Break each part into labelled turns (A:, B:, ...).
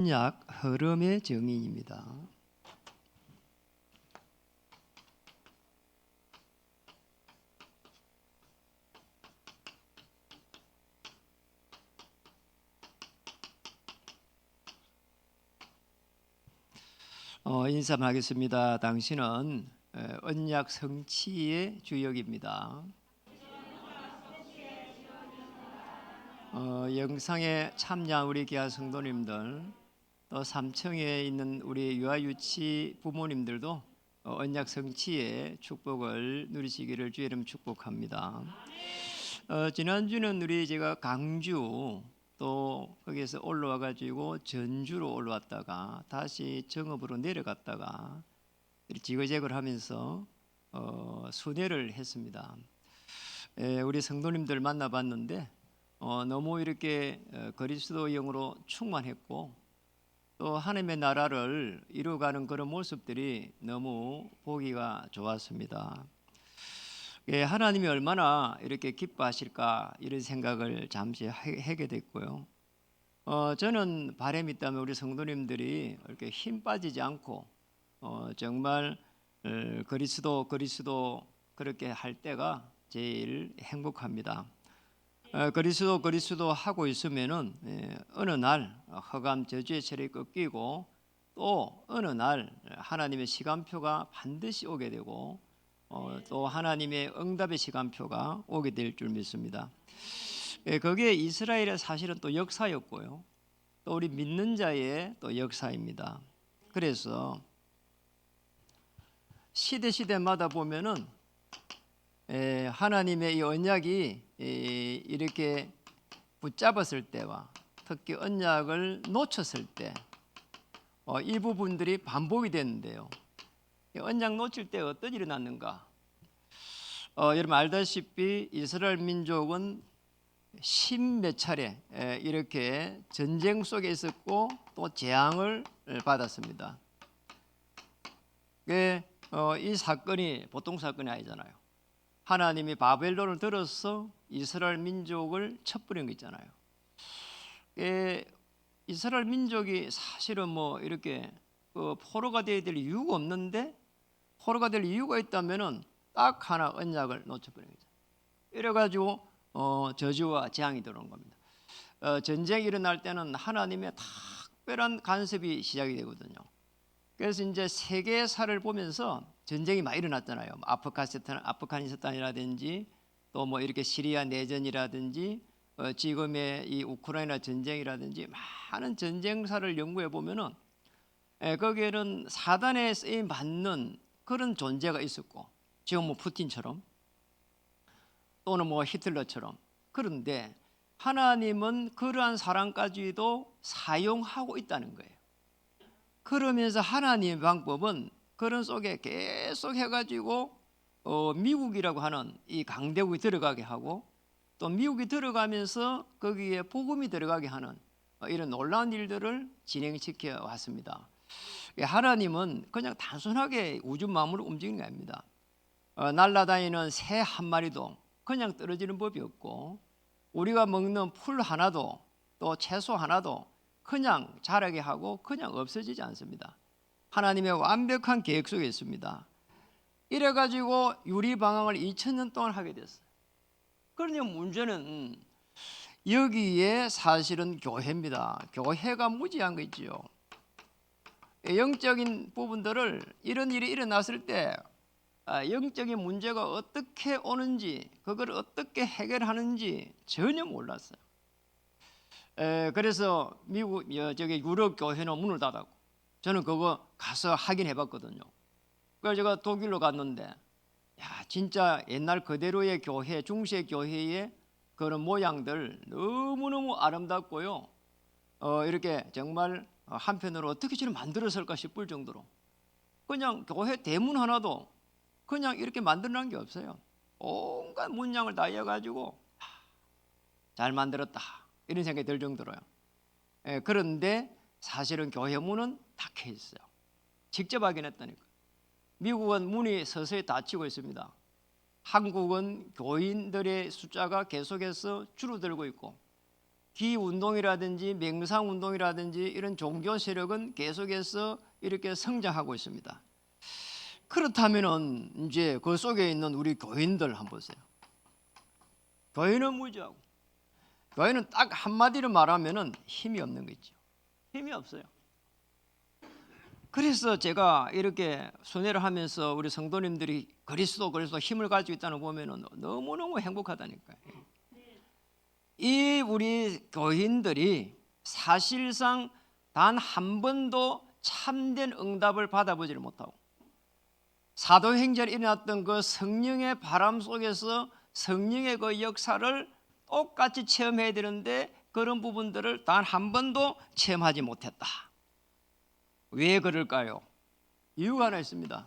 A: 언약 흐름의 정의입니다. 인사하겠습니다. 당신은 언약 성취의 주역입니다. 영상에 참여한 우리 귀한 성도님들, 또 삼청에 있는 우리 유아유치 부모님들도 언약 성취의 축복을 누리시기를 주의 이름 축복합니다. 지난주는 제가 강주 또 거기에서 올라와 가지고 전주로 올라왔다가 다시 정읍으로 내려갔다가 지그재그를 하면서 순회를 했습니다. 우리 성도님들 만나봤는데 너무 이렇게 그리스도 영으로 충만했고 또 하나님의 나라를 이루어가는 그런 모습들이 너무 보기가 좋았습니다. 하나님이 얼마나 이렇게 기뻐하실까 이런 생각을 잠시 하게 됐고요. 저는 바람이 있다면 우리 성도님들이 이렇게 힘 빠지지 않고 정말 그리스도 그렇게 할 때가 제일 행복합니다. 그리스도 하고 있으면은 어느 날 허감 저주의 세력이 꺾이고 또 어느 날 하나님의 시간표가 반드시 오게 되고 또 하나님의 응답의 시간표가 오게 될 줄 믿습니다. 거기에 이스라엘의 사실은 또 역사였고요. 또 우리 믿는 자의 또 역사입니다. 그래서 시대마다 보면은 하나님의 이 언약이 이렇게 붙잡았을 때와 특히 언약을 놓쳤을 때 이 부분들이 반복이 되는데요. 언약 놓칠 때 어떤 일이 났는가? 여러분 알다시피 이스라엘 민족은 십몇 차례 이렇게 전쟁 속에 있었고 또 재앙을 받았습니다. 이 사건이 보통 사건이 아니잖아요. 하나님이 바벨론을 들어서 이스라엘 민족을 쳐버린 거 있잖아요. 이스라엘 민족이 사실은 이렇게 포로가 되어야 될 이유가 없는데 포로가 될 이유가 있다면은 딱 하나 언약을 놓쳐버린 거죠. 이래가지고 저주와 재앙이 들어온 겁니다. 전쟁이 일어날 때는 하나님의 특별한 간섭이 시작이 되거든요. 그래서 이제 세계사를 보면서 전쟁이 많이 일어났잖아요. 아프가니스탄이라든지 또 이렇게 시리아 내전이라든지 지금의 이 우크라이나 전쟁이라든지 많은 전쟁사를 연구해 보면은 거기에는 사단의 쓰임 받는 그런 존재가 있었고 지금 푸틴처럼 또는 히틀러처럼. 그런데 하나님은 그러한 사람까지도 사용하고 있다는 거예요. 그러면서 하나님의 방법은 그런 속에 계속 해가지고 미국이라고 하는 이 강대국이 들어가게 하고 또 미국이 들어가면서 거기에 복음이 들어가게 하는 이런 놀라운 일들을 진행시켜 왔습니다. 하나님은 그냥 단순하게 우주 만물을 움직이는 게 아닙니다. 날아다니는 새 한 마리도 그냥 떨어지는 법이 없고 우리가 먹는 풀 하나도 또 채소 하나도 그냥 자라게 하고 그냥 없어지지 않습니다. 하나님의 완벽한 계획 속에 있습니다. 이래가지고 유리방황을 2000년 동안 하게 됐어요. 그러니 문제는 여기에 사실은 교회입니다. 교회가 무지한 거 있지요. 영적인 부분들을 이런 일이 일어났을 때 영적인 문제가 어떻게 오는지 그걸 어떻게 해결하는지 전혀 몰랐어요. 그래서 미국 유럽 교회는 문을 닫았고 저는 그거 가서 확인해 봤거든요. 그래서 제가 독일로 갔는데 진짜 옛날 그대로의 교회, 중세 교회의 그런 모양들 너무너무 아름답고요. 이렇게 정말 한편으로 어떻게 저를 만들었을까 싶을 정도로 그냥 교회 대문 하나도 그냥 이렇게 만들어놓은 게 없어요. 온갖 문양을 다 이어가지고 잘 만들었다 이런 생각이 들 정도로요. 그런데 사실은 교회 문은 닫혀 있어요. 직접 확인했다니까. 미국은 문이 서서히 닫히고 있습니다. 한국은 교인들의 숫자가 계속해서 줄어들고 있고 기운동이라든지 맹상운동이라든지 이런 종교 세력은 계속해서 이렇게 성장하고 있습니다. 그렇다면은 이제 그 속에 있는 우리 교인들 한번 보세요. 교인은 무지하고, 교인은 딱 한마디로 말하면은 힘이 없는 거 있죠. 힘이 없어요. 그래서 제가 이렇게 순회를 하면서 우리 성도님들이 그리스도 힘을 가지고 있다는 거 보면은 너무너무 행복하다니까요. 이 우리 교인들이 사실상 단 한 번도 참된 응답을 받아보지를 못하고 사도행전에 일어났던 그 성령의 바람 속에서 성령의 그 역사를 똑같이 체험해야 되는데 그런 부분들을 단 한 번도 체험하지 못했다. 왜 그럴까요? 이유가 하나 있습니다.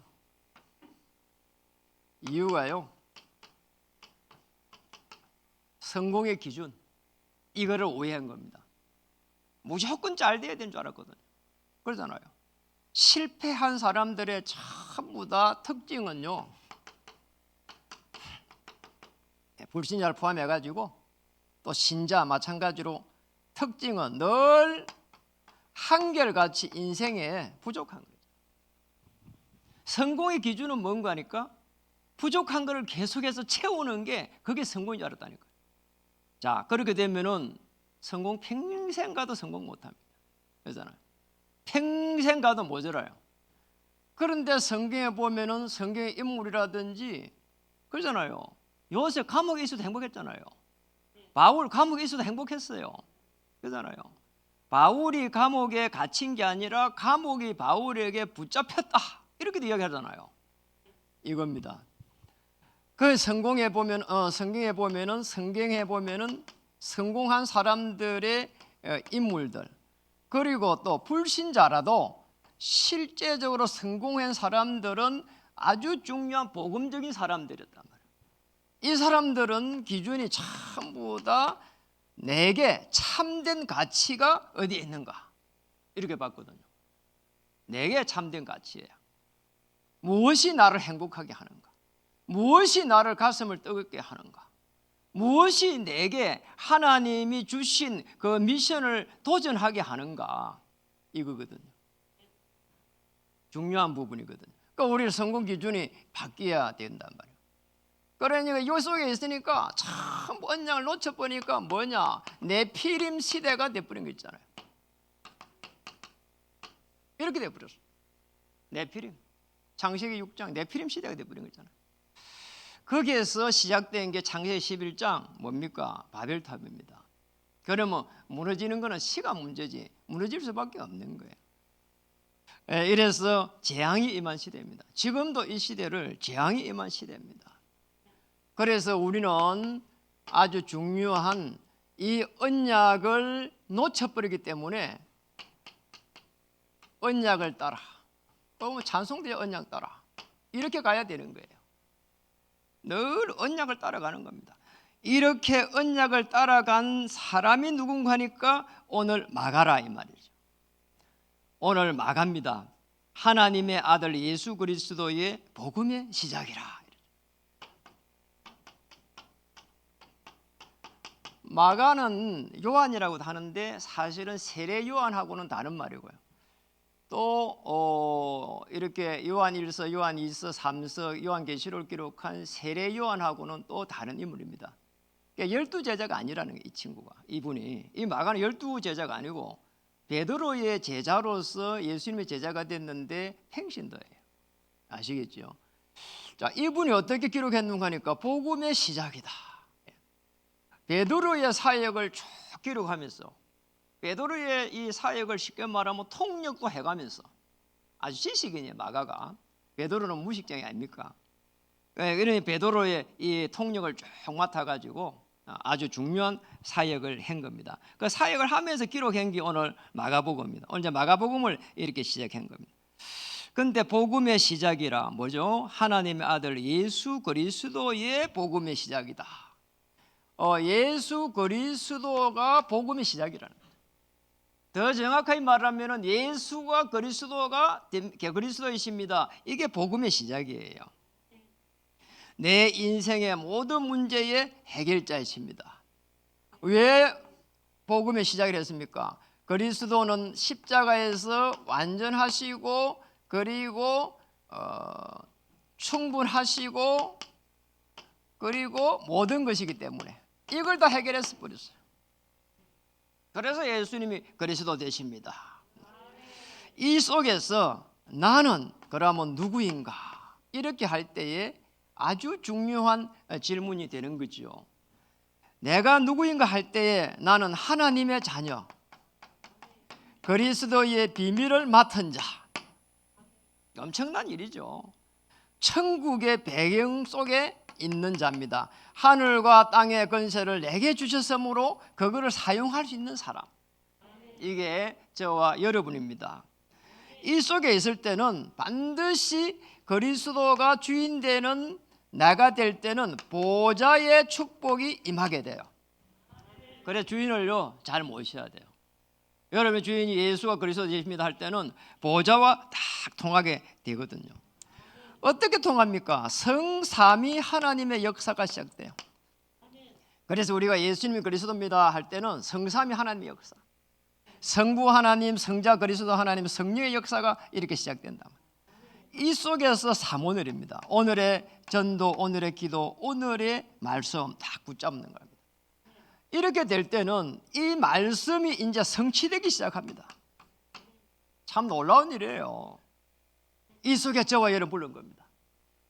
A: 이유가요, 성공의 기준, 이거를 오해한 겁니다. 무조건 잘 돼야 되는 줄 알았거든요. 그러잖아요. 실패한 사람들의 전부 다 특징은요, 불신자를 포함해가지고 또 신자 마찬가지로 특징은 늘 한결같이 인생에 부족한 거죠. 성공의 기준은 뭔가 하니까 부족한 것을 계속해서 채우는 게 그게 성공인 줄 알았다니까요. 자, 그렇게 되면은 성공 평생 가도 성공 못합니다. 그러잖아요. 평생 가도 모자라요. 그런데 성경에 보면은 성경의 인물이라든지 그러잖아요. 요셉 감옥에 있어도 행복했잖아요. 바울 감옥에 있어도 행복했어요. 그러잖아요. 바울이 감옥에 갇힌 게 아니라 감옥이 바울에게 붙잡혔다, 이렇게도 이야기하잖아요. 이겁니다. 그 성경에 보면은 성공한 사람들의 인물들, 그리고 또 불신자라도 실제적으로 성공한 사람들은 아주 중요한 복음적인 사람들이었단 말이에요. 이 사람들은 기준이 전부 다 내게 참된 가치가 어디에 있는가, 이렇게 봤거든요. 내게 참된 가치예요. 무엇이 나를 행복하게 하는가, 무엇이 나를 가슴을 뜨겁게 하는가, 무엇이 내게 하나님이 주신 그 미션을 도전하게 하는가, 이거거든요. 중요한 부분이거든요. 그러니까 우리 성공 기준이 바뀌어야 된단 말이에요. 그러니까 이 속에 있으니까 참 언약을 놓쳐보니까 뭐냐, 네피림 시대가 돼버린 거 있잖아요. 이렇게 돼버렸어. 네피림, 창세기 6장 네피림 시대가 돼버린 거 있잖아요. 거기에서 시작된 게 창세기 11장 뭡니까? 바벨탑입니다. 그러면 무너지는 거는 시가 문제지 무너질 수밖에 없는 거예요. 이래서 재앙이 임한 시대입니다. 지금도 이 시대를 재앙이 임한 시대입니다. 그래서 우리는 아주 중요한 이 언약을 놓쳐버리기 때문에 언약을 따라, 찬송대의 언약 따라, 이렇게 가야 되는 거예요. 늘 언약을 따라가는 겁니다. 이렇게 언약을 따라간 사람이 누군가니까 오늘 마가라, 이 말이죠. 오늘 마가입니다. 하나님의 아들 예수 그리스도의 복음의 시작이라. 마가는 요한이라고도 하는데 사실은 세례 요한하고는 다른 말이고요. 또 이렇게 요한 1서, 요한 2서, 3서, 요한계시록을 기록한 세례 요한하고는 또 다른 인물입니다. 그러니까 12제자가 아니라는 게, 이 친구가, 이분이, 이 마가는 12제자가 아니고 베드로의 제자로서 예수님의 제자가 됐는데 평신도예요. 아시겠죠? 자, 이분이 어떻게 기록했는가 하니까 복음의 시작이다. 베드로의 사역을 쭉 기록하면서, 베드로의 이 사역을 쉽게 말하면 통역도 해가면서, 아주 지식인이에요, 마가가. 베드로는 무식쟁이 아닙니까? 그러니 베드로의 이 통역을 쭉 맡아가지고 아주 중요한 사역을 한 겁니다. 그 사역을 하면서 기록한 게 오늘 마가복음입니다. 오늘 이제 마가복음을 이렇게 시작한 겁니다. 근데 복음의 시작이라 뭐죠? 하나님의 아들 예수 그리스도의 복음의 시작이다. 예수 그리스도가 복음의 시작이라는 거예요. 더 정확하게 말하면 예수가 그리스도가 그리스도이십니다. 이게 복음의 시작이에요. 내 인생의 모든 문제의 해결자이십니다. 왜 복음의 시작을 했습니까? 그리스도는 십자가에서 완전하시고 그리고 충분하시고 그리고 모든 것이기 때문에 이걸 다 해결해서 버렸어요. 그래서 예수님이 그리스도 되십니다. 이 속에서 나는 그러면 누구인가? 이렇게 할 때에 아주 중요한 질문이 되는 거죠. 내가 누구인가 할 때에 나는 하나님의 자녀, 그리스도의 비밀을 맡은 자. 엄청난 일이죠. 천국의 배경 속에 있는 자입니다. 하늘과 땅의 권세를 내게 주셨으므로 그거를 사용할 수 있는 사람. 이게 저와 여러분입니다. 이 속에 있을 때는 반드시 그리스도가 주인 되는 나가 될 때는 보좌의 축복이 임하게 돼요. 그래 주인을요 잘 모셔야 돼요. 여러분의 주인이 예수가 그리스도 되십니다 할 때는 보좌와 딱 통하게 되거든요. 어떻게 통합니까? 성삼위 하나님의 역사가 시작돼요. 그래서 우리가 예수님이 그리스도입니다 할 때는 성삼위 하나님의 역사, 성부 하나님, 성자 그리스도 하나님, 성령의 역사가 이렇게 시작된다. 이 속에서 삼오늘입니다. 오늘의 전도, 오늘의 기도, 오늘의 말씀 다 붙잡는 겁니다. 이렇게 될 때는 이 말씀이 이제 성취되기 시작합니다. 참 놀라운 일이에요. 이 속에 저와 여러분 부른 겁니다.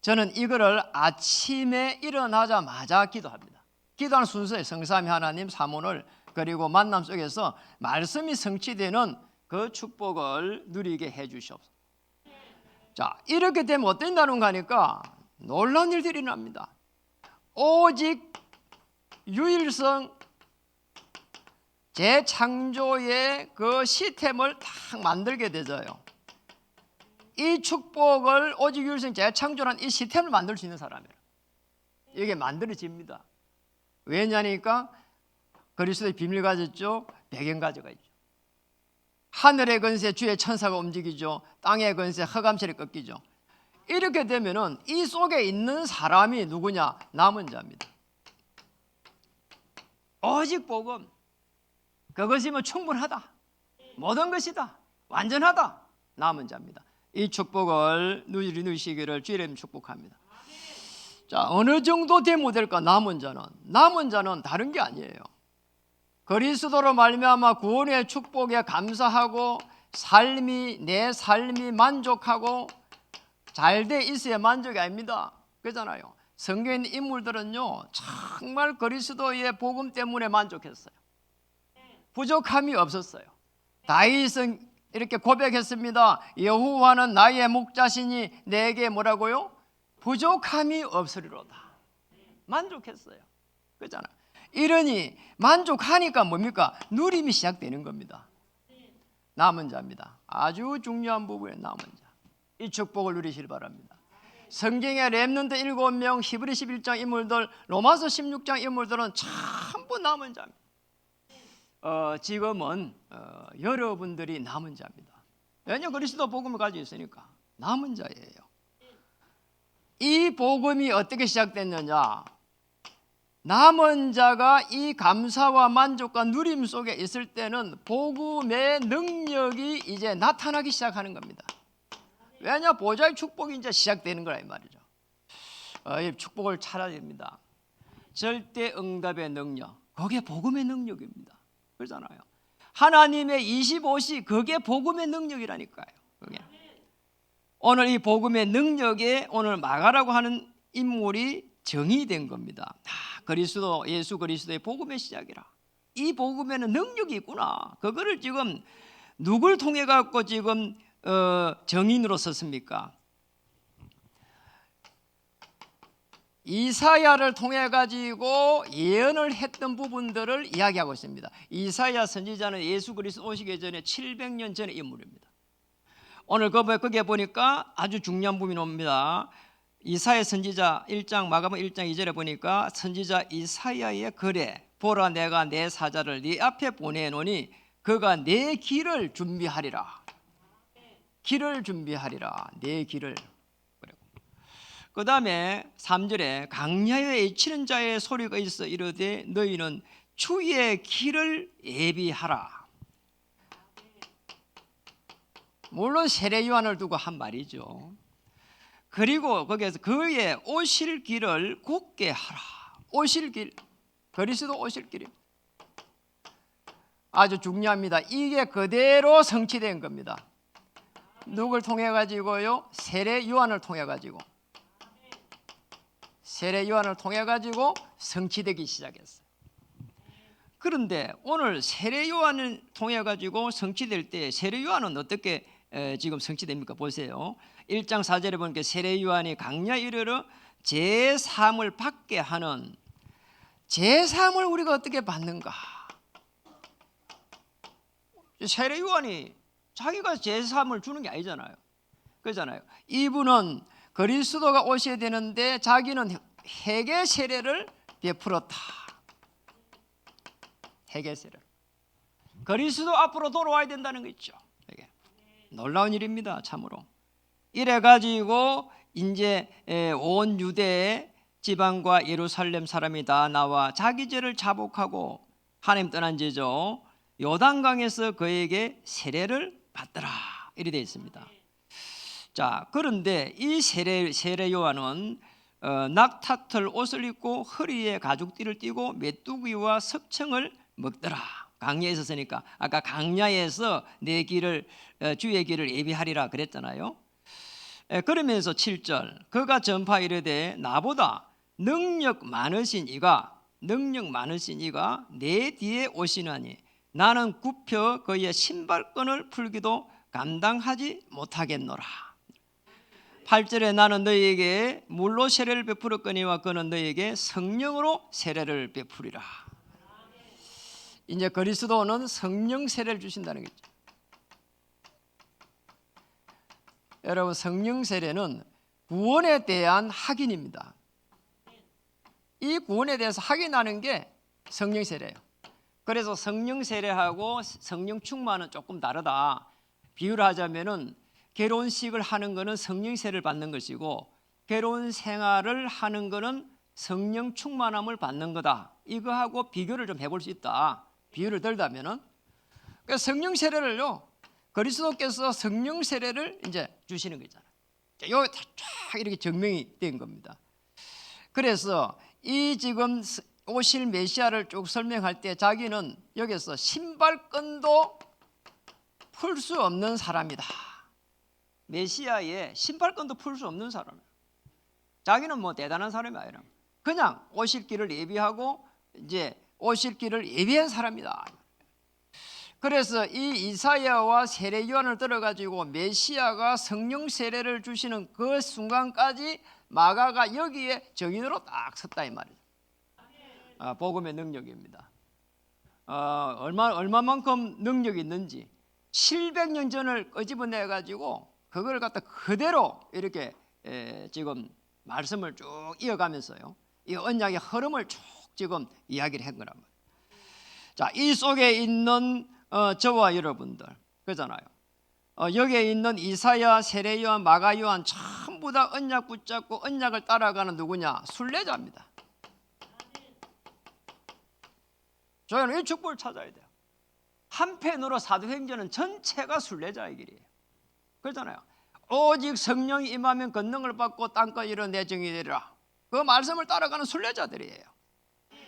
A: 저는 이거를 아침에 일어나자마자 기도합니다. 기도하는 순서에 성삼위 하나님, 삼오늘 그리고 만남 속에서 말씀이 성취되는 그 축복을 누리게 해 주시옵소서. 자, 이렇게 되면 어떤다는 거니까 놀라운 일들이 일어납니다. 오직 유일성 재창조의 그 시스템을 딱 만들게 되져요. 이 축복을 오직 유일성 재창조라는 이 시스템을 만들 수 있는 사람이에요. 이게 만들어집니다. 왜냐니까 그리스도의 비밀 가졌죠. 배경 가져가 있죠. 하늘의 권세 주의 천사가 움직이죠. 땅의 권세 허감실이 꺾이죠. 이렇게 되면은 이 속에 있는 사람이 누구냐? 남은 자입니다. 오직 복음 그것이면 충분하다. 모든 것이다. 완전하다. 남은 자입니다. 이 축복을 누리시기를 주의 이름 축복합니다. 자, 어느 정도 되면 될까? 남은 자는 다른 게 아니에요. 그리스도로 말미암아 구원의 축복에 감사하고 내 삶이 만족하고 잘 돼 있어야 만족이 아닙니다. 그렇잖아요. 성경에 있는 인물들은요 정말 그리스도의 복음 때문에 만족했어요. 부족함이 없었어요. 다윗은 이렇게 고백했습니다. 여호와는 나의 목자시니 내게 뭐라고요? 부족함이 없으리로다. 만족했어요. 그렇잖아요. 이러니 만족하니까 뭡니까? 누림이 시작되는 겁니다. 남은 자입니다. 아주 중요한 부분의 남은 자. 이 축복을 누리시길 바랍니다. 성경의 렘넌트 7명, 히브리 11장 인물들, 로마서 16장 인물들은 전부 남은 자입니다. 지금은 여러분들이 남은 자입니다. 왜냐하면 그리스도 복음을 가지고 있으니까 남은 자예요. 이 복음이 어떻게 시작됐느냐? 남은 자가 이 감사와 만족과 누림 속에 있을 때는 복음의 능력이 이제 나타나기 시작하는 겁니다. 왜냐? 보좌의 축복이 이제 시작되는 거라 이 말이죠. 이 축복을 찾아야 됩니다. 절대 응답의 능력, 그게 복음의 능력입니다. 그렇잖아요. 하나님의 25시, 그게 복음의 능력이라니까요. 그게. 오늘 이 복음의 능력에 오늘 마가라고 하는 인물이 정의된 겁니다. 그리스도, 예수 그리스도의 복음의 시작이라. 이 복음에는 능력이 있구나. 그거를 지금 누굴 통해 갖고 지금 정인으로 썼습니까? 이사야를 통해 가지고 예언을 했던 부분들을 이야기하고 있습니다. 이사야 선지자는 예수 그리스도 오시기 전에 700년 전의 인물입니다. 오늘 거기에 보니까 아주 중요한 부분이 옵니다. 이사야 선지자 1장 마가복음 1장 2절에 보니까 선지자 이사야의 글에 보라 내가 내 사자를 네 앞에 보내노니 그가 내 길을 준비하리라. 길을 준비하리라. 내 길을. 그 다음에 3절에 강야에 외치는 자의 소리가 있어 이르되 너희는 주의 길을 예비하라. 물론 세례 요한을 두고 한 말이죠. 그리고 거기에서 그의 오실 길을 곧게 하라. 오실 길, 그리스도 오실 길이 아주 중요합니다. 이게 그대로 성취된 겁니다. 누굴 통해 가지고요? 세례 요한을 통해 가지고, 세례 요한을 통해 가지고 성취되기 시작했어요. 그런데 오늘 세례 요한을 통해 가지고 성취될 때 세례 요한은 어떻게 지금 성취됩니까? 보세요. 1장 4절에 보니까 세례 요한이 강야에 이르러 제사함을 받게 하는, 제사함을 우리가 어떻게 받는가? 세례 요한이 자기가 제사함을 주는 게 아니잖아요. 그렇잖아요. 이분은 그리스도가 오셔야 되는데 자기는 회개 세례를 베풀었다. 회개 세례. 그리스도 앞으로 돌아와야 된다는 거 있죠. 이게 놀라운 일입니다. 참으로. 이래 가지고 이제 온 유대 지방과 예루살렘 사람이 다 나와 자기 죄를 자복하고 하나님 떠난 죄죠. 요단강에서 그에게 세례를 받더라. 이렇게 되어 있습니다. 자, 그런데 이 세례 요한은 낙타털 옷을 입고 허리에 가죽띠를 띠고 메뚜기와 석청을 먹더라. 강야에 있었으니까 아까 강야에서 내 길을 주의 길을 예비하리라 그랬잖아요. 그러면서 7절 그가 전파 이르되 나보다 능력 많으신 이가 내 뒤에 오시나니 나는 굽혀 그의 신발끈을 풀기도 감당하지 못하겠노라. 8절에 나는 너희에게 물로 세례를 베풀었거니와 그는 너희에게 성령으로 세례를 베풀이라. 이제 그리스도는 성령 세례를 주신다는 거죠. 여러분, 성령 세례는 구원에 대한 확인입니다. 이 구원에 대해서 확인하는 게 성령 세례예요. 그래서 성령 세례하고 성령 충만은 조금 다르다. 비유를 하자면은 결혼식을 하는 거는 성령 세례를 받는 것이고 결혼 생활을 하는 거는 성령 충만함을 받는 거다. 이거하고 비교를 좀 해볼 수 있다. 비유를 들자면은 그러니까 성령 세례를요, 그리스도께서 성령 세례를 이제 주시는 거잖아요. 여기 쫙 이렇게 증명이 된 겁니다. 그래서 이 지금 오실 메시아를 쭉 설명할 때 자기는 여기서 신발끈도 풀 수 없는 사람이다. 메시아의 신발끈도 풀 수 없는 사람이에요. 자기는 뭐 대단한 사람이 아니라 그냥 오실 길을 예비하고 이제 오실 길을 예비한 사람이다. 그래서 이 이사야와 세례 요한을 들어가지고 메시아가 성령 세례를 주시는 그 순간까지 마가가 여기에 정인으로 딱 섰다 이 말이죠. 복음의 능력입니다. 얼마만큼 능력이 있는지 700년 전을 끄집어내 가지고 그걸 갖다 그대로 이렇게 지금 말씀을 쭉 이어가면서요, 이 언약의 흐름을 쭉 지금 이야기를 한 거란 말이에요. 자, 이 속에 있는 저와 여러분들 그잖아요. 여기에 있는 이사야, 세례 요한, 마가 요한 전부 다 언약 붙잡고 언약을 따라가는 누구냐? 순례자입니다. 저희는 이 축복을 찾아야 돼요. 한편으로 사도행전은 전체가 순례자의 길이에요. 그렇잖아요. 오직 성령이 임하면 권능을 받고 땅끝 이르러 내 증인이 되리라. 그 말씀을 따라가는 순례자들이에요.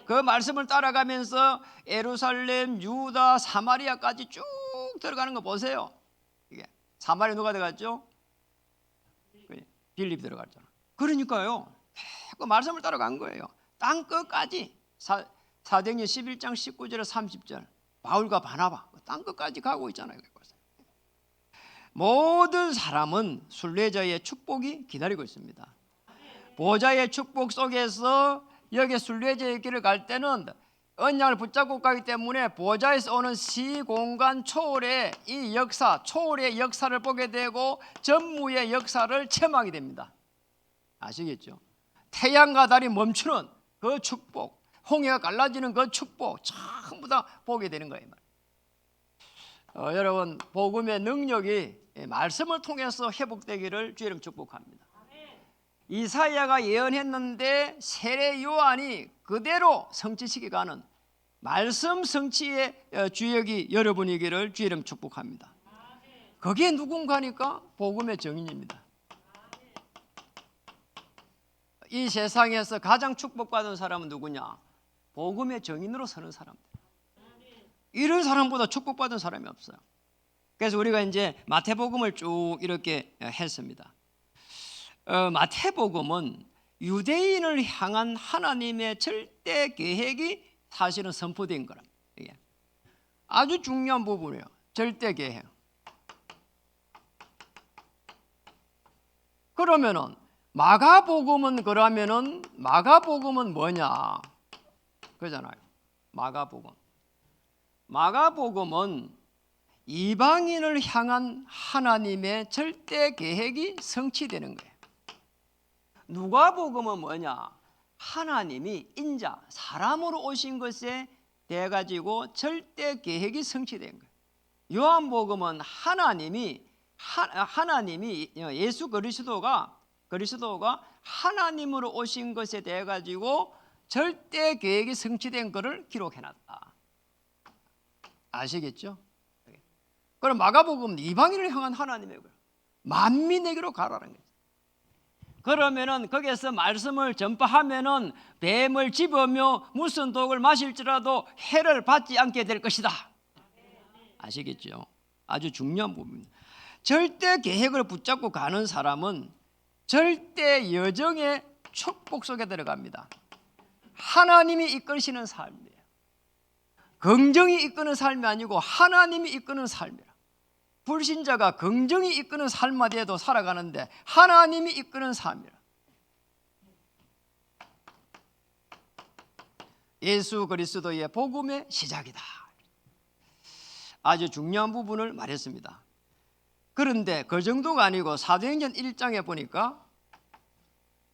A: 그 말씀을 따라가면서 예루살렘, 유다, 사마리아까지 쭉 들어가는 거 보세요. 이게 사마리아 누가 들어갔죠? 빌립 들어갔잖아. 그러니까요, 그 말씀을 따라간 거예요. 땅 끝까지. 사도행전 11장 19절에 30절 바울과 바나바 땅 끝까지 가고 있잖아요. 모든 사람은 순례자의 축복이 기다리고 있습니다. 보좌의 축복 속에서 여기 순례자의 길을 갈 때는 언약을 붙잡고 가기 때문에 보좌에서 오는 시공간 초월의 이 역사, 초월의 역사를 보게 되고 전무의 역사를 체험하게 됩니다. 아시겠죠? 태양과 달이 멈추는 그 축복, 홍해가 갈라지는 그 축복 전부 다 보게 되는 거예요. 여러분, 복음의 능력이 말씀을 통해서 회복되기를 주님 축복합니다. 이사야가 예언했는데 세례 요한이 그대로 성취시켜가는 말씀 성취의 주역이 여러분이기를 주의 이름 축복합니다. 그게 누군가니까 복음의 증인입니다. 이 세상에서 가장 축복받은 사람은 누구냐? 복음의 증인으로 서는 사람들. 이런 사람보다 축복받은 사람이 없어요. 그래서 우리가 이제 마태복음을 쭉 이렇게 했습니다. 마태복음은 유대인을 향한 하나님의 절대 계획이 사실은 선포된 거랍니다. 이게 아주 중요한 부분이에요. 절대 계획. 그러면은 마가복음은 뭐냐? 그잖아요. 마가복음은 이방인을 향한 하나님의 절대 계획이 성취되는 거예요. 누가복음은 뭐냐? 하나님이 인자, 사람으로 오신 것에 대해 가지고 절대 계획이 성취된 거예요. 요한복음은 하나님이 예수 그리스도가 하나님으로 오신 것에 대해 가지고 절대 계획이 성취된 것을 기록해놨다. 아시겠죠? 그럼 마가복음은 이방인을 향한 하나님의 거예요. 만민에게로 가라는 거예요. 그러면은 거기에서 말씀을 전파하면은 뱀을 집으며 무슨 독을 마실지라도 해를 받지 않게 될 것이다. 아시겠죠? 아주 중요한 부분입니다. 절대 계획을 붙잡고 가는 사람은 절대 여정의 축복 속에 들어갑니다. 하나님이 이끄시는 삶이에요. 긍정이 이끄는 삶이 아니고 하나님이 이끄는 삶이라. 불신자가 긍정이 이끄는 삶마저도 살아가는데 하나님이 이끄는 삶이라. 예수 그리스도의 복음의 시작이다. 아주 중요한 부분을 말했습니다. 그런데 그 정도가 아니고 사도행전 1장에 보니까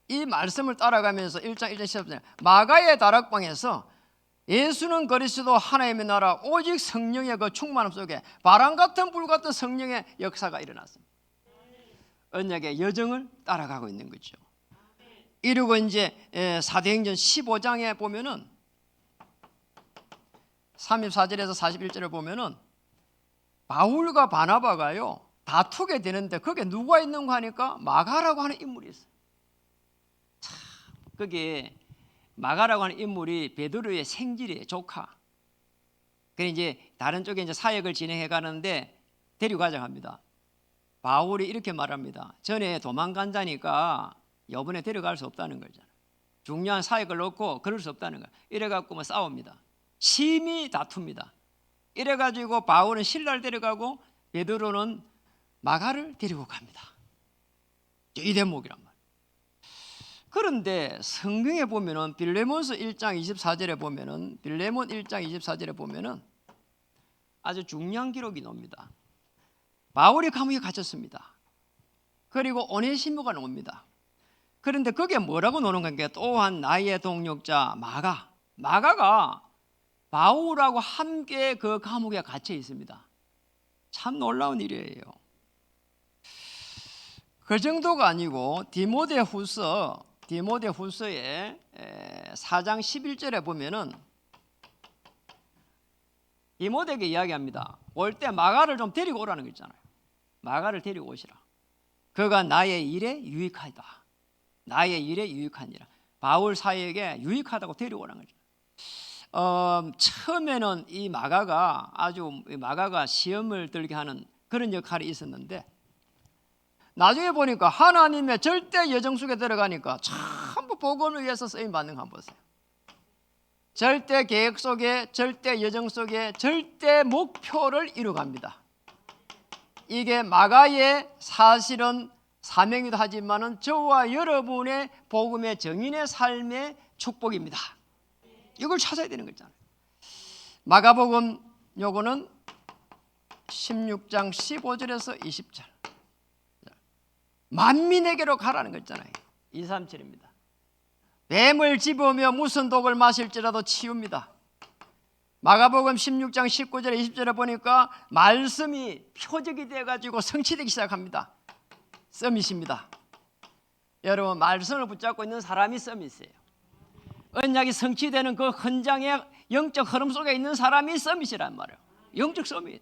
A: 이 말씀을 따라가면서 1장 1절 10절 마가의 다락방에서 예수는 그리스도 하나님의 나라 오직 성령의 그 충만함 속에 바람 같은 불 같은 성령의 역사가 일어났습니다. 언약의 여정을 따라가고 있는 거죠. 이러고 이제 사도행전 15장에 보면은 34절에서 41절을 보면은 바울과 바나바가요 다투게 되는데 거기에 누가 있는가 하니까 마가라고 하는 인물이 있어요. 참, 그게 마가라고 하는 인물이 베드로의 생질이에요. 조카. 그래 이제 다른 쪽에 이제 사역을 진행해 가는데 데리고 가자고 합니다. 바울이 이렇게 말합니다. 전에 도망간 자니까 이번에 데려갈 수 없다는 거잖아요. 중요한 사역을 놓고 그럴 수 없다는 거예요. 이래갖고 뭐 싸웁니다. 심히 다툽니다. 이래가지고 바울은 신라를 데려가고 베드로는 마가를 데리고 갑니다. 이 대목이란 말이에요. 그런데 성경에 보면은 빌레몬서 1장 24절에 보면은 빌레몬 1장 24절에 보면은 아주 중요한 기록이 나옵니다. 바울이 감옥에 갇혔습니다. 그리고 오네시모가 나옵니다. 그런데 그게 뭐라고 나오는 건가? 또한 나의 동역자 마가가 바울하고 함께 그 감옥에 갇혀 있습니다. 참 놀라운 일이에요. 그 정도가 아니고 디모데후서의 4장 11절에 보면은 디모데에게 이야기합니다. 올 때 마가를 좀 데리고 오라는 거 있잖아요. 마가를 데리고 오시라. 그가 나의 일에 유익하다. 나의 일에 유익하니라. 바울 사역에 유익하다고 데리고 오라는 거죠. 처음에는 이 마가가 시험을 들게 하는 그런 역할이 있었는데 나중에 보니까 하나님의 절대 여정 속에 들어가니까 전부 복음을 위해서 쓰임 받는 거 한번 보세요. 절대 계획 속에, 절대 여정 속에 절대 목표를 이루갑니다. 이게 마가의 사실은 사명이기도 하지만은 저와 여러분의 복음의 증인의 삶의 축복입니다. 이걸 찾아야 되는 거잖아요. 마가복음 요거는 16장 15절에서 20절. 만민에게로 가라는 거 있잖아요. 2, 3절입니다. 뱀을 집으며 무슨 독을 마실지라도 치웁니다. 마가복음 16장 19절에 20절에 보니까 말씀이 표적이 돼가지고 성취되기 시작합니다. 서밋입니다. 여러분 말씀을 붙잡고 있는 사람이 서밋이에요. 언약이 성취되는 그 현장에 영적 흐름 속에 있는 사람이 서밋이란 말이에요. 영적 서밋.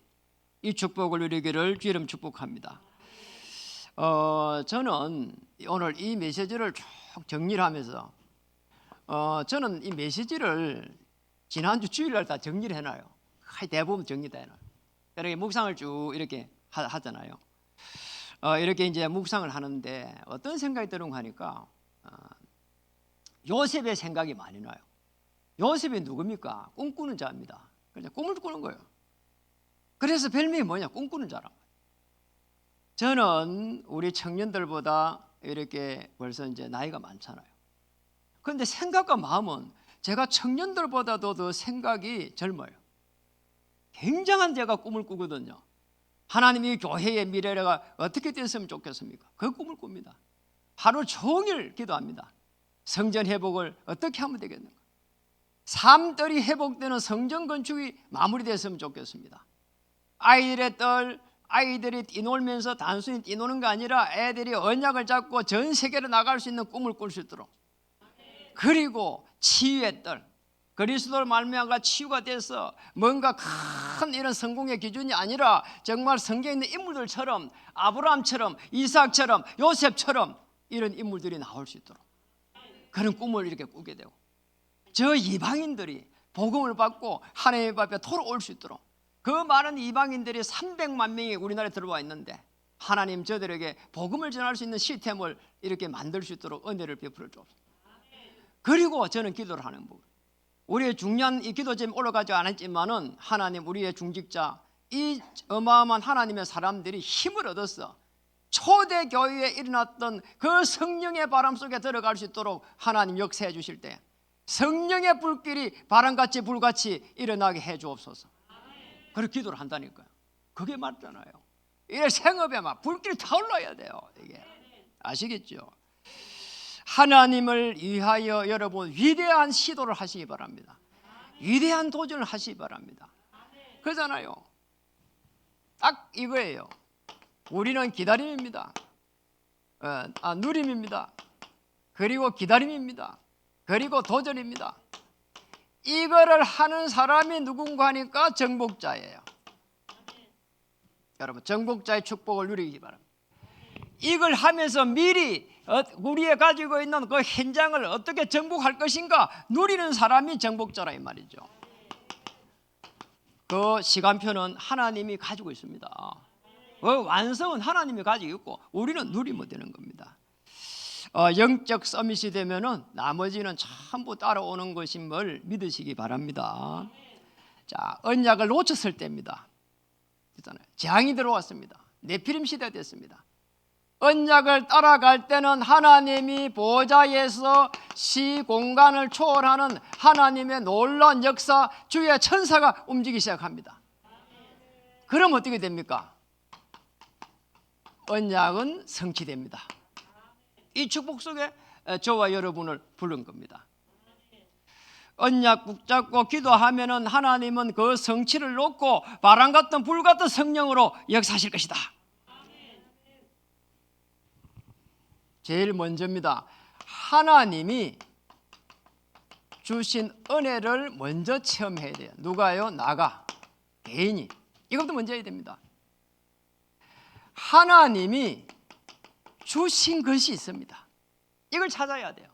A: 이 축복을 누리기를 주 이름 축복합니다. 저는 오늘 이 메시지를 쭉 정리를 하면서 저는 이 메시지를 지난주 주일날 다 정리를 해놔요. 대부분 정리다 해놔요. 이렇게 묵상을 쭉 이렇게 하잖아요. 이렇게 이제 묵상을 하는데 어떤 생각이 드는가 하니까 요셉의 생각이 많이 나요. 요셉이 누굽니까? 꿈꾸는 자입니다. 그냥 꿈을 꾸는 거예요. 그래서 별명이 뭐냐? 꿈꾸는 자란 말이에요. 저는 우리 청년들보다 이렇게 벌써 이제 나이가 많잖아요. 그런데 생각과 마음은 제가 청년들보다도 더 생각이 젊어요. 굉장한 제가 꿈을 꾸거든요. 하나님이 교회의 미래가 어떻게 됐으면 좋겠습니까? 그 꿈을 꿉니다. 하루 종일 기도합니다. 성전 회복을 어떻게 하면 되겠는가? 삶들이 회복되는 성전 건축이 마무리됐으면 좋겠습니다. 아이들이 뛰놀면서 단순히 뛰노는 게 아니라 애들이 언약을 잡고 전 세계로 나갈 수 있는 꿈을 꿀 수 있도록, 그리고 치유의 뜰, 그리스도를 말미암아 치유가 돼서 뭔가 큰 이런 성공의 기준이 아니라 정말 성경에 있는 인물들처럼 아브라함처럼 이삭처럼 요셉처럼 이런 인물들이 나올 수 있도록 그런 꿈을 이렇게 꾸게 되고, 저 이방인들이 복음을 받고 하나님 앞에 돌아올 수 있도록, 그 많은 이방인들이 300만 명이 우리나라에 들어와 있는데 하나님 저들에게 복음을 전할 수 있는 시스템을 이렇게 만들 수 있도록 은혜를 베풀어 주옵소서. 그리고 저는 기도를 하는 부분, 우리의 중요한 이 기도 제목이 올라가지 않았지만은 하나님, 우리의 중직자, 이 어마어마한 하나님의 사람들이 힘을 얻어서 초대교회에 일어났던 그 성령의 바람 속에 들어갈 수 있도록 하나님 역사해 주실 때 성령의 불길이 바람같이 불같이 일어나게 해 주옵소서. 그렇게 기도를 한다니까요. 그게 맞잖아요. 이래 생업에 막 불길이 타올라야 돼요. 이게 아시겠죠? 하나님을 위하여 여러분 위대한 시도를 하시기 바랍니다. 위대한 도전을 하시기 바랍니다. 그러잖아요. 딱 이거예요. 우리는 기다림입니다. 누림입니다. 그리고 기다림입니다. 그리고 도전입니다. 이거를 하는 사람이 누군가 하니까 정복자예요. 여러분, 정복자의 축복을 누리기 바랍니다. 이걸 하면서 미리 우리가 가지고 있는 그 현장을 어떻게 정복할 것인가 누리는 사람이 정복자라 이 말이죠. 그 시간표는 하나님이 가지고 있습니다. 그 완성은 하나님이 가지고 있고 우리는 누리면 되는 겁니다. 영적 서밋이 되면은 나머지는 전부 따라오는 것임을 믿으시기 바랍니다. 자, 언약을 놓쳤을 때입니다. 재앙이 들어왔습니다. 네피림 시대가 됐습니다. 언약을 따라갈 때는 하나님이 보좌에서 시공간을 초월하는 하나님의 놀라운 역사, 주의 천사가 움직이기 시작합니다. 그럼 어떻게 됩니까? 언약은 성취됩니다. 이 축복 속에 저와 여러분을 부른 겁니다. 언약 붙잡고 기도하면은 하나님은 그 성취를 놓고 바람 같은 불 같은 성령으로 역사하실 것이다. 제일 먼저입니다. 하나님이 주신 은혜를 먼저 체험해야 돼요. 누가요? 나가, 개인이. 이것도 먼저 해야 됩니다. 하나님이 주신 것이 있습니다. 이걸 찾아야 돼요.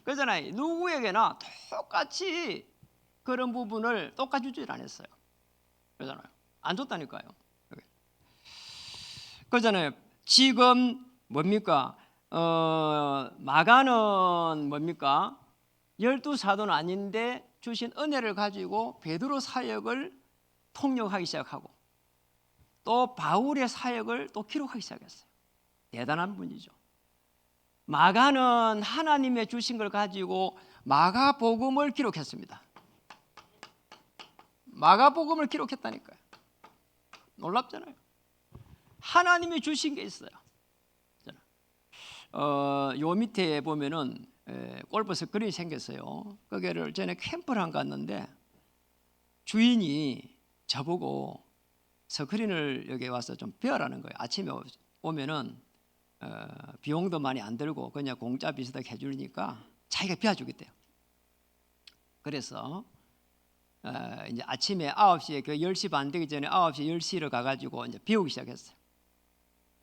A: 그러잖아요. 누구에게나 똑같이 그런 부분을 똑같이 주질 않았어요. 그러잖아요. 안 줬다니까요. 그러잖아요. 지금 뭡니까? 마가는 뭡니까? 12사도는 아닌데 주신 은혜를 가지고 베드로 사역을 통역하기 시작하고 또 바울의 사역을 또 기록하기 시작했어요. 대단한 분이죠. 마가는 하나님의 주신 걸 가지고 마가복음을 기록했습니다. 마가복음을 기록했다니까요. 놀랍잖아요. 하나님이 주신 게 있어요. 요 밑에 보면은 골프 스크린이 생겼어요. 거기를 전에 캠프를 한 갔는데 주인이 저보고 스크린을 여기 와서 좀 배워라는 거예요. 아침에 오면은 비용도 많이 안 들고 그냥 공짜 비슷하게 해주니까 자기가 배워주겠대요. 그래서 이제 아침에 9시에 그 10시 반 되기 전에 9시 10시로 가가지고 이제 비우기 시작했어요.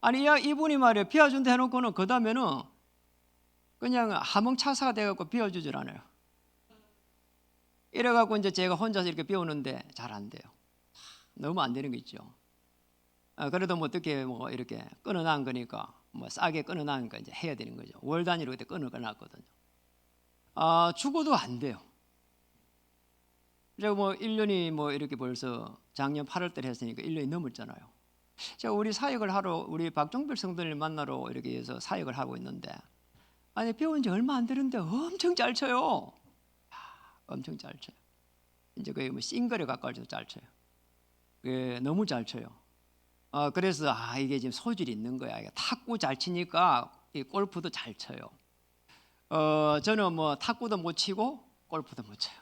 A: 아니 야 이분이 말이야 비워준다 해놓고는 그 다음에는 그냥 하몽차사가 돼갖고 비워주질 않아요. 이래갖고 이제 제가 혼자서 이렇게 비우는데 잘 안 돼요. 너무 안 되는 거 있죠. 그래도 뭐 어떻게 뭐 이렇게 끊어놓은 거니까 뭐 싸게 끊어놓으니까 이제 해야 되는 거죠. 월 단위로 그때 끊어놨거든요. 죽어도 안 돼요. 제가 뭐 1년이 뭐 이렇게 벌써 작년 8월 달에 했으니까 1년이 넘었잖아요. 제가 우리 사역을 하러 우리 박종별 성도를 만나러 이렇게 해서 사역을 하고 있는데 아니 배운 지 얼마 안 되는데 엄청 잘 쳐요. 엄청 잘 쳐요. 이제 거의 뭐 싱글에 가까워져서 잘 쳐요. 예, 너무 잘 쳐요. 그래서 이게 지금 소질이 있는 거야. 탁구 잘 치니까 이 골프도 잘 쳐요. 저는 뭐 탁구도 못 치고 골프도 못 쳐요.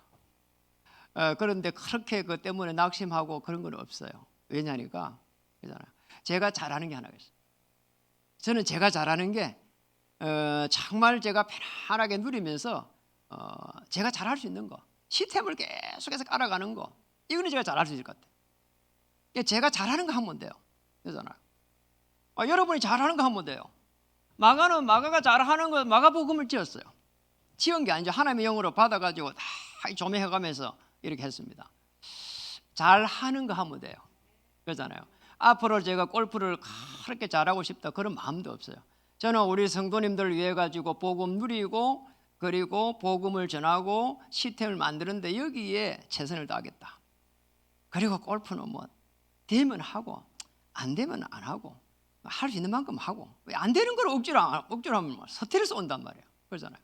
A: 그런데 그렇게 그 때문에 낙심하고 그런 건 없어요. 왜냐니까 그잖아요. 제가 잘하는 게 하나가 있어요. 저는 제가 잘하는 게 정말 제가 편안하게 누리면서 제가 잘할 수 있는 거, 시스템을 계속해서 깔아가는 거, 이거는 제가 잘할 수 있을 것 같아요. 제가 잘하는 거 하면 돼요. 그잖아요. 여러분이 잘하는 거 하면 돼요. 마가는 마가가 잘하는 거 마가복음을 지었어요. 지은 게 아니죠. 하나님의 영으로 받아가지고 다 조매해가면서 이렇게 했습니다. 잘하는 거 하면 돼요. 그렇잖아요. 앞으로 제가 골프를 그렇게 잘하고 싶다 그런 마음도 없어요. 저는 우리 성도님들 위해 가지고 복음 누리고 그리고 복음을 전하고 시스템을 만드는데 여기에 최선을 다하겠다. 그리고 골프는 뭐 되면 하고 안 되면 안 하고 할 수 있는 만큼 하고 안 되는 걸 억지로 하면 스트레스 온단 말이에요. 그렇잖아요.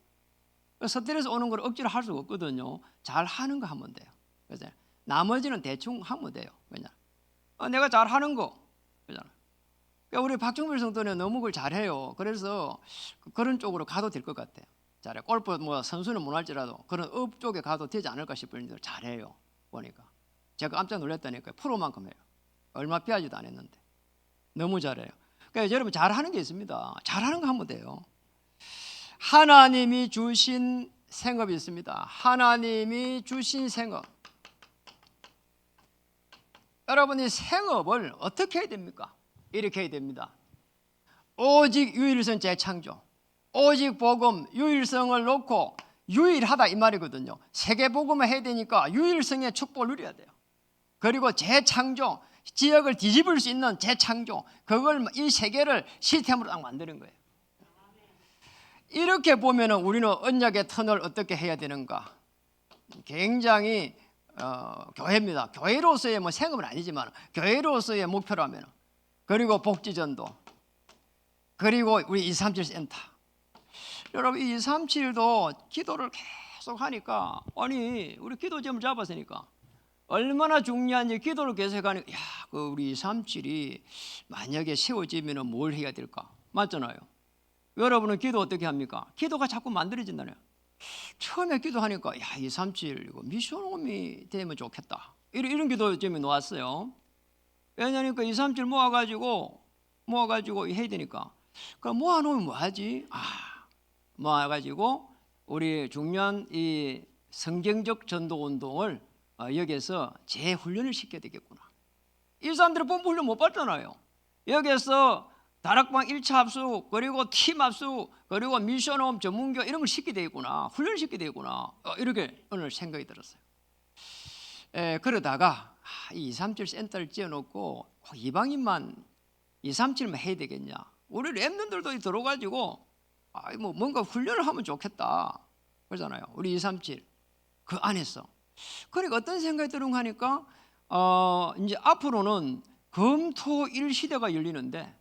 A: 스트레스 오는 걸 억지로 할 수가 없거든요. 잘 하는 거 하면 돼요. 그래서 나머지는 대충 하면 돼요. 그냥 내가 잘 하는 거 그잖아요. 그러니까 우리 박종별 성도는 너무 그걸 잘해요. 그래서 그런 쪽으로 가도 될 것 같아요. 잘해. 골프 뭐 선수는 못할지라도 그런 업 쪽에 가도 되지 않을까 싶을 정도로 잘해요. 보니까 제가 깜짝 놀랐다니까요. 프로만큼 해요. 얼마 피하지도 않았는데 너무 잘해요. 그러니까 여러분 잘하는 게 있습니다. 잘하는 거 하면 돼요. 하나님이 주신 생업이 있습니다. 하나님이 주신 생업. 여러분이 생업을 어떻게 해야 됩니까? 이렇게 해야 됩니다. 오직 유일성 재창조, 오직 복음 유일성을 놓고 유일하다 이 말이거든요. 세계 복음을 해야 되니까 유일성의 축복을 누려야 돼요. 그리고 재창조, 지역을 뒤집을 수 있는 재창조, 그걸 이 세계를 시스템으로 딱 만드는 거예요. 이렇게 보면은 우리는 언약의 터널 어떻게 해야 되는가? 굉장히 교회입니다. 교회로서의 뭐 생업은 아니지만 교회로서의 목표라면 그리고 복지전도 그리고 우리 237 센터. 여러분 237도 기도를 계속 하니까 아니 우리 기도 점을 잡았으니까 얼마나 중요한지 기도를 계속 하니까 그 우리 237이 만약에 세워지면 뭘 해야 될까? 맞잖아요. 여러분은 기도 어떻게 합니까? 기도가 자꾸 만들어진다네요. 처음에 기도하니까 237 이거 미션홈이 되면 좋겠다. 이런 기도 점이 나왔어요. 왜냐니까 237 모아가지고 해야 되니까. 그럼 모아놓으면 뭐하지? 모아가지고 우리 중요한 이 성경적 전도 운동을 여기서 재훈련을 시켜야 되겠구나. 이 사람들은 본부 훈련 못 받잖아요. 여기서 다락방 1차 합숙 그리고 팀 합숙 그리고 미션홈 전문교 이런 걸 시키게 되겠구나. 훈련시키게 되겠구나. 이렇게 오늘 생각이 들었어요. 그러다가 237 센터를 지어놓고 이방인만 237만 해야 되겠냐. 우리 랩런들도 들어가지고 뭐 뭔가 훈련을 하면 좋겠다 그러잖아요. 우리 237 그 안에서. 그러니까 어떤 생각이 들은가 하니까 이제 앞으로는 금토일 시대가 열리는데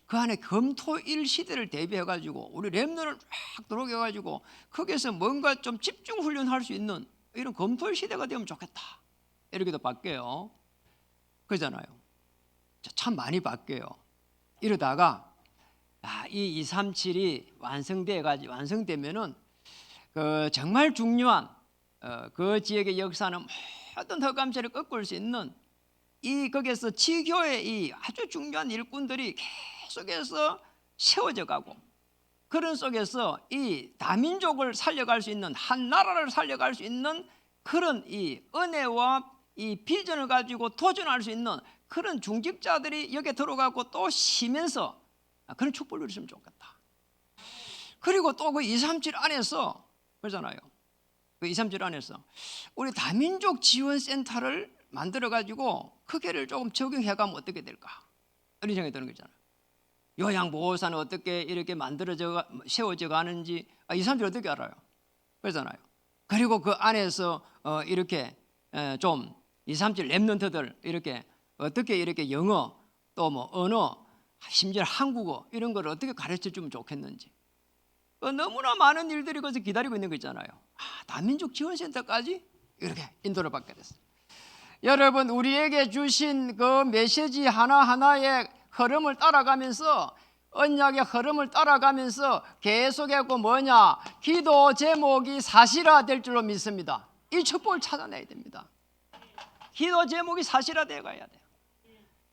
A: 그 안에 금토일 시대를 대비해가지고 우리 랩런을 쫙 들어오게 해가지고 거기에서 뭔가 좀 집중 훈련할 수 있는 이런 금토일 시대가 되면 좋겠다. 이렇게도 바뀌어요. 그러잖아요. 참 많이 바뀌어요. 이러다가 이 237이 완성되면은 그 정말 중요한 그 지역의 역사는 모든 흑암체를 꺾을 수 있는 이 거기에서 지교의 이 아주 중요한 일꾼들이 계속해서 세워져 가고 그런 속에서 이 다민족을 살려갈 수 있는 한 나라를 살려갈 수 있는 그런 이 은혜와 이 비전을 가지고 도전할 수 있는 그런 중직자들이 여기에 들어가고 또 쉬면서 그런 축복을 누렸으면 좋겠다. 그리고 또 그 237 안에서 그러잖아요. 그 237 안에서 우리 다민족 지원센터를 만들어 가지고 크게를 조금 적용해 가면 어떻게 될까? 이런 생각이 드는 거잖아요. 요양보호사는 어떻게 이렇게 세워져 가는지 237 어떻게 알아요? 그러잖아요. 그리고 그 안에서 이렇게 좀 237 랩런트들 이렇게 어떻게 이렇게 영어 또 뭐 언어 심지어 한국어 이런 걸 어떻게 가르쳐 주면 좋겠는지 너무나 많은 일들이 거기서 기다리고 있는 거 있잖아요. 다민족 지원센터까지 이렇게 인도를 받게 됐어요. 여러분 우리에게 주신 그 메시지 하나하나의 흐름을 따라가면서 언약의 흐름을 따라가면서 계속하고 뭐냐 기도 제목이 사실화될 줄로 믿습니다. 이 축복을 찾아내야 됩니다. 기도 제목이 사실화되어 가야 돼요.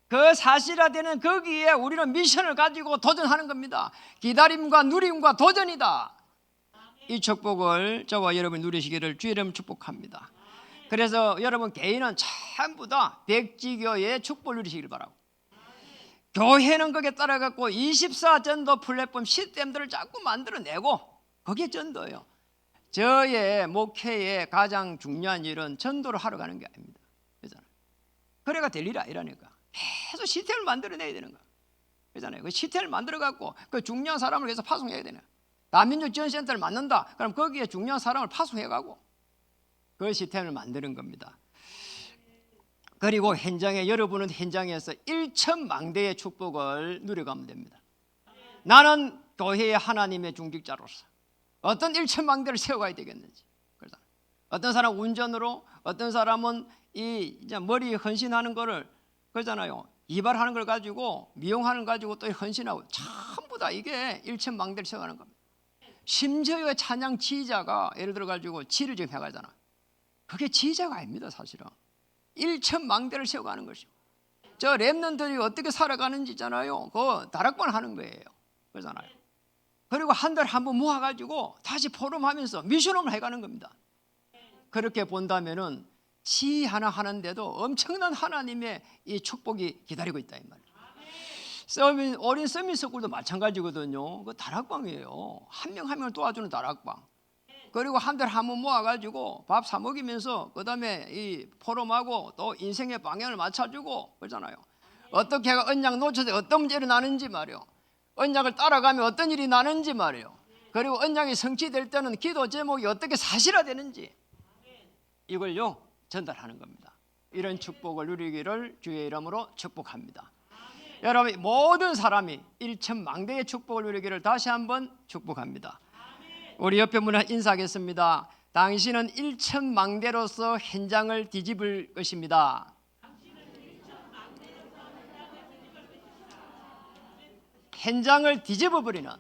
A: 그 사실화되는 거기에 우리는 미션을 가지고 도전하는 겁니다. 기다림과 누림과 도전이다. 이 축복을 저와 여러분이 누리시기를 주의 이름 축복합니다. 그래서 여러분 개인은 전부 다 백지교의 축복을 누리시길 바라고, 교회는 거기에 따라갖고 24 전도 플랫폼 시스템들을 자꾸 만들어내고 그게 전도예요. 저의 목회의 가장 중요한 일은 전도를 하러 가는 게 아닙니다. 그렇잖아요. 그래가 될 일이 아니라니까. 계속 시스템을 만들어내야 되는 거예요. 그렇잖아요. 그 시스템을 만들어갖고 그 중요한 사람을 계속 파송해야 되는 거예요. 다민족 지원센터를 만든다. 그럼 거기에 중요한 사람을 파송해가고 그 시스템을 만드는 겁니다. 그리고 현장에 여러분은 현장에서 1,000망대의 축복을 누려가면 됩니다. 나는 교회의 하나님의 중직자로서 어떤 1,000망대를 세워가야 되겠는지. 그렇잖아요. 어떤 사람은 운전으로, 어떤 사람은 이제 머리 헌신하는 거를 그러잖아요. 이발하는 걸 가지고 미용하는 걸 가지고 또 헌신하고 전부 다 이게 1,000망대를 세워가는 겁니다. 심지어 찬양 지휘자가 예를 들어 가지고 지휘를 지금 해가잖아. 그게 지휘자가 아닙니다. 사실은 1,000망대를 세워가는 것이고, 저 랩런들이 어떻게 살아가는지 있잖아요. 그 다락방 하는 거예요. 그러잖아요. 그리고 한 달에 한 번 모아가지고 다시 포럼하면서 미션홈을 해가는 겁니다. 그렇게 본다면은 지 하나 하는데도 엄청난 하나님의 이 축복이 기다리고 있다 이 말이에요. 어린 서밋스쿨도 마찬가지거든요. 그 다락방이에요. 한 명 한 명을 도와주는 다락방. 그리고 한 달에 한 번 모아가지고 밥 사 먹이면서 그 다음에 이 포럼하고 또 인생의 방향을 맞춰주고 그러잖아요. 어떻게 언약 놓쳐서 어떤 문제 일어나는지 말이에요. 언약을 따라가면 어떤 일이 나는지 말이에요. 그리고 언약이 성취될 때는 기도 제목이 어떻게 사실화되는지 이걸요 전달하는 겁니다. 이런 축복을 누리기를 주의 이름으로 축복합니다. 여러분 모든 사람이 1,000망대의 축복을 누리기를 다시 한번 축복합니다. 우리 옆에 분을 인사하겠습니다. 당신은 1,000망대로서 현장을 뒤집을 것입니다. 현장을 뒤집어버리는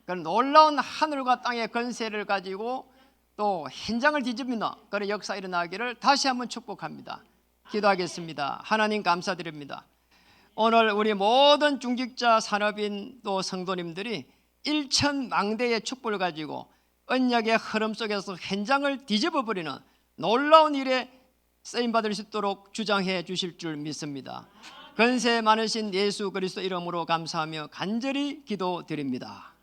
A: 그런 놀라운 하늘과 땅의 권세를 가지고 또 현장을 뒤집는 그런 역사 일어나기를 다시 한번 축복합니다. 기도하겠습니다. 하나님 감사드립니다. 오늘 우리 모든 중직자 산업인 또 성도님들이 1,000망대의 축복을 가지고 언약의 흐름 속에서 현장을 뒤집어버리는 놀라운 일에 쓰임받을 수 있도록 주장해 주실 줄 믿습니다. 권세 많으신 예수 그리스도 이름으로 감사하며 간절히 기도드립니다.